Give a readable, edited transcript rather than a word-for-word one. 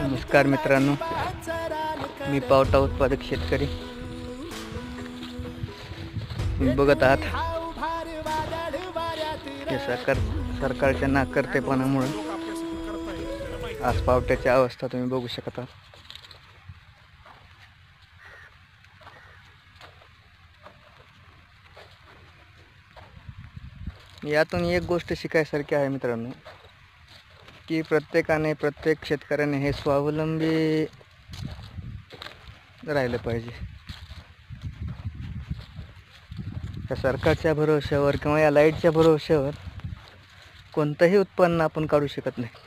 नमस्कार मित्रांनो, मी पावटा उत्पादक शेतकरी. मी बघत आहात हे सरकारच्या नाकर्तेपणामुळे आज पावट्याची अवस्था तुम्ही बघू शकता. यातून एक गोष्ट शिकायसारखी आहे मित्रांनो, की प्रत्येक शेतकऱ्याने हे स्वावलंबी राहिलं पाहिजे. या सरकारच्या भरोश्यावर किंवा या लाईटच्या भरोश्यावर कोणतंही उत्पन्न आपण काढू शकत नाही.